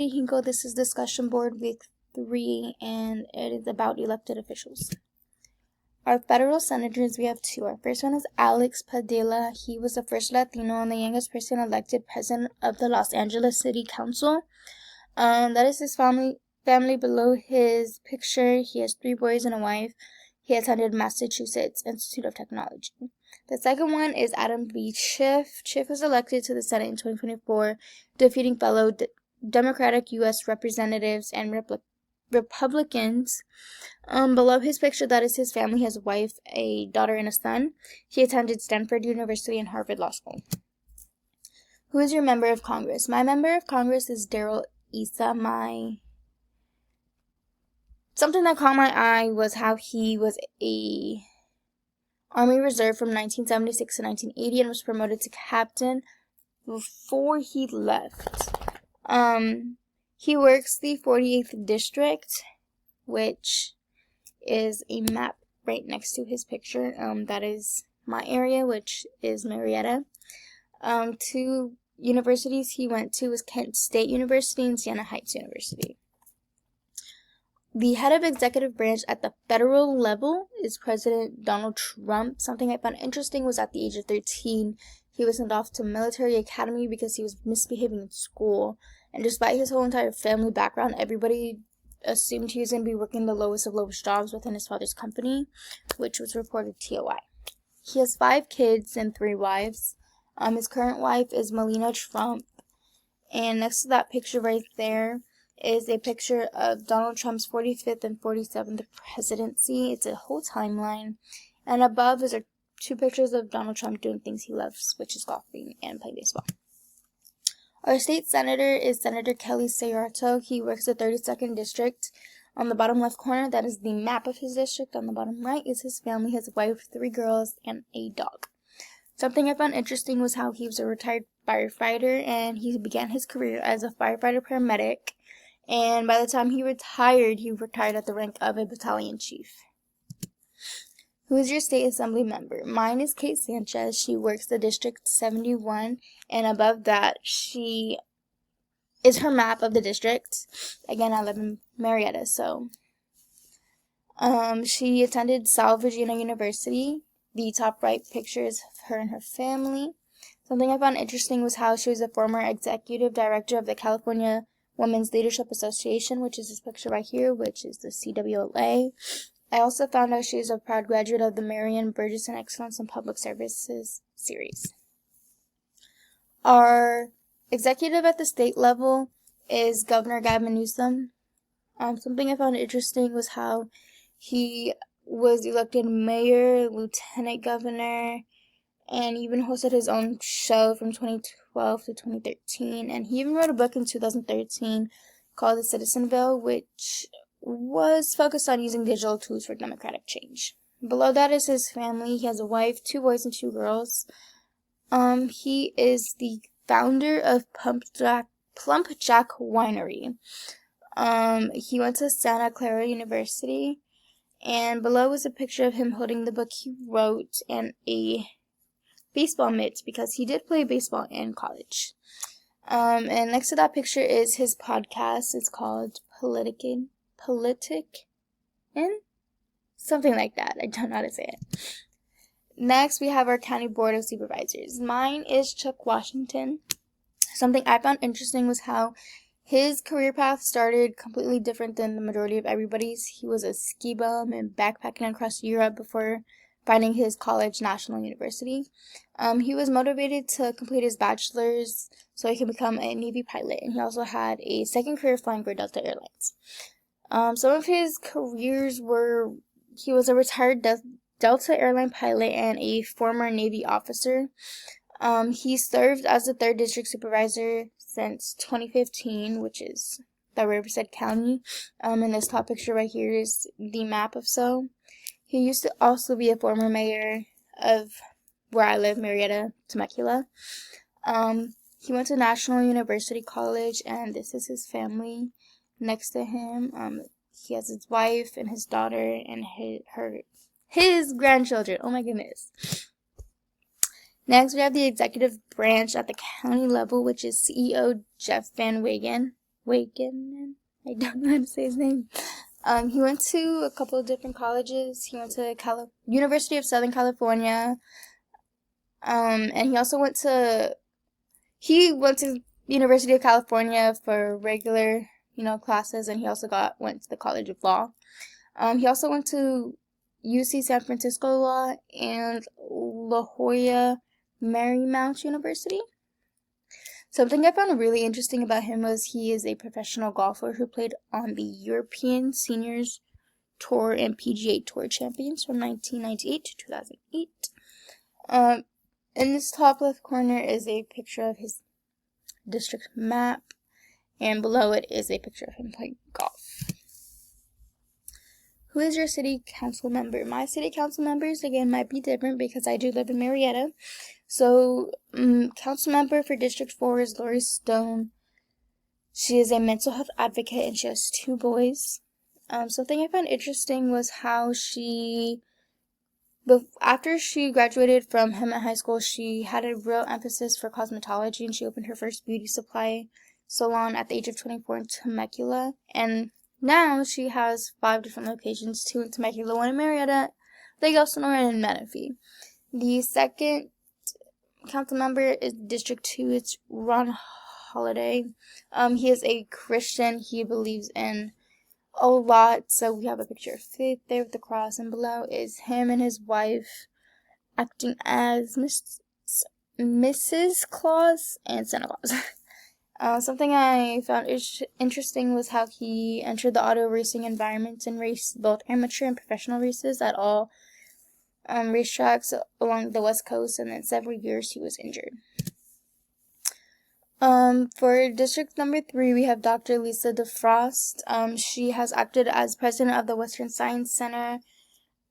Hinkle. This is discussion board week 3, and it is about elected officials. Our federal senators, we have 2. Our first one is Alex Padilla. He was the first Latino and the youngest person elected president of the Los Angeles City Council. That is his family. Below his picture, he has 3 boys and a wife. He attended Massachusetts Institute of Technology. The second one is Adam B. Schiff. Schiff was elected to the Senate in 2024, defeating fellow Democratic U.S. representatives and Republicans. Below his picture, that is his family. He has a wife, a daughter, and a son. He attended Stanford University and Harvard Law School. Who is your member of Congress? My member of Congress is Darrell Issa. Something that caught my eye was how he was a Army Reserve from 1976 to 1980 and was promoted to captain before he left. He works the 48th District, which is a map right next to his picture. That is my area, which is Marietta. 2 universities he went to was Kent State University and Siena Heights University. The head of executive branch at the federal level is President Donald Trump. Something I found interesting was at the age of 13, he was sent off to military academy because he was misbehaving in school. And despite his whole entire family background, everybody assumed he was going to be working the lowest of lowest jobs within his father's company, which was reported TOI. He has 5 kids and 3 wives. His current wife is Melania Trump. And next to that picture right there is a picture of Donald Trump's 45th and 47th presidency. It's a whole timeline. And above is 2 pictures of Donald Trump doing things he loves, which is golfing and playing baseball. Our state senator is Senator Kelly Sayarto. He works the 32nd District. On the bottom left corner, that is the map of his district. On the bottom right is his family, his wife, 3 girls, and a dog. Something I found interesting was how he was a retired firefighter, and he began his career as a firefighter paramedic. And by the time he retired at the rank of a battalion chief. Who is your state assembly member? Mine is Kate Sanchez. She works the District 71, and above that, she is her map of the district. Again, I live in Marietta, so. She attended South Virginia University. The top right picture is of her and her family. Something I found interesting was how she was a former executive director of the California Women's Leadership Association, which is this picture right here, which is the CWLA. I also found out she is a proud graduate of the Marian Burgess in Excellence in Public Services series. Our executive at the state level is Governor Gavin Newsom. Something I found interesting was how he was elected mayor, lieutenant governor, and even hosted his own show from 2012 to 2013. And he even wrote a book in 2013 called The Citizenville, which was focused on using digital tools for democratic change. Below that is his family. He has a wife, 2 boys, and 2 girls. He is the founder of Plump Jack Winery. He went to Santa Clara University. And below is a picture of him holding the book he wrote and a baseball mitt because he did play baseball in college. And next to that picture is his podcast. It's called Politic, something like that. I don't know how to say it. Next, we have our county board of supervisors. Mine is Chuck Washington. Something I found interesting was how his career path started completely different than the majority of everybody's. He was a ski bum and backpacking across Europe before finding his college, National University. He was motivated to complete his bachelor's so he could become a Navy pilot, and he also had a second career flying for Delta Airlines. Some of his careers were, he was a retired Delta airline pilot and a former Navy officer. He served as the 3rd District Supervisor since 2015, which is the Riverside County. And this top picture right here is the map of so. He used to also be a former mayor of where I live, Marietta, Temecula. He went to National University College, and this is his family next to him. He has his wife and his daughter and his grandchildren. Oh my goodness. Next, we have the executive branch at the county level, which is CEO Jeff Van Wigen. Wakeman. I don't know how to say his name. He went to a couple of different colleges. He went to University of Southern California. And he also went to University of California for regular, classes, and he also went to the College of Law. He also went to UC San Francisco Law and La Jolla Marymount University. Something I found really interesting about him was he is a professional golfer who played on the European Seniors Tour and PGA Tour Champions from 1998 to 2008. In this top left corner is a picture of his district map, and below it is a picture of him playing golf. Who is your city council member? My city council members, again, might be different because I do live in Marietta. So, council member for District 4 is Lori Stone. She is a mental health advocate and she has 2 boys. Something I found interesting was how after she graduated from Hemet High School, she had a real emphasis for cosmetology, and she opened her first beauty supply salon at the age of 24 in Temecula. And now she has 5 different locations, 2 in Temecula, 1 in Marietta, Lake Elsinore, and in Menifee. The second council member is District 2. It's Ron Holiday. He is a Christian. He believes in a lot. So we have a picture of faith there with the cross, and below is him and his wife acting as Mrs. Claus and Santa Claus. Something I found interesting was how he entered the auto racing environment and raced both amateur and professional races at all racetracks along the West Coast, and then several years he was injured. For district number 3, we have Dr. Lisa DeFrost. She has acted as president of the Western Science Center,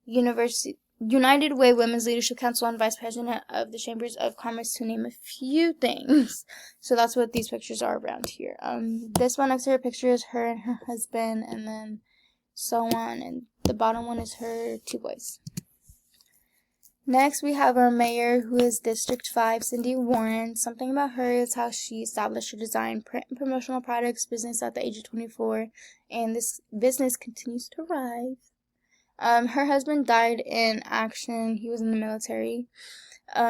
United Way Women's Leadership Council, and vice president of the Chambers of Commerce, to name a few things. So that's what these pictures are around here. This one next to her picture is her and her husband, and then so on, and the bottom one is her 2 boys. Next, we have our mayor, who is District 5, Cindy Warren. Something about her is how she established her design, print, and promotional products business at the age of 24, and this business continues to rise. Her husband died in action. He was in the military.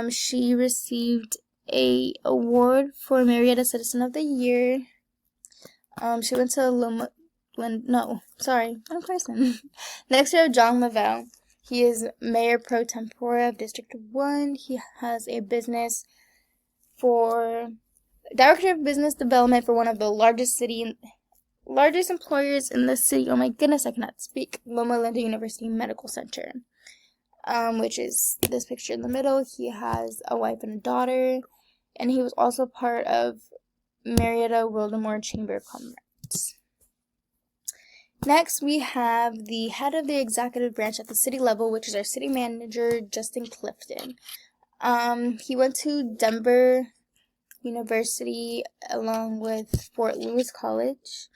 She received an award for Marietta Citizen of the Year. She went to Next, we have John Lavelle. He is Mayor Pro Tempore of District 1. He has a business Director of Business Development for one of the largest employers in the city. Oh my goodness, I cannot speak. Loma Linda University Medical Center, which is this picture in the middle. He has a wife and a daughter, and he was also part of Marietta Wildomore Chamber of Commerce. Next, we have the head of the executive branch at the city level, which is our city manager, Justin Clifton. He went to Denver University along with Fort Lewis College.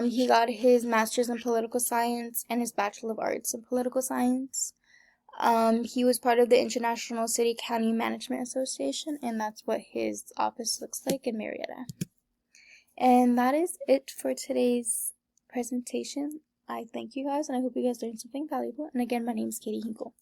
He got his master's in political science and his bachelor of arts in political science. He was part of the International City County Management Association, and that's what his office looks like in Marietta. And that is it for today's presentation. I thank you guys, and I hope you guys learned something valuable. And again, my name is Katie Hinkle.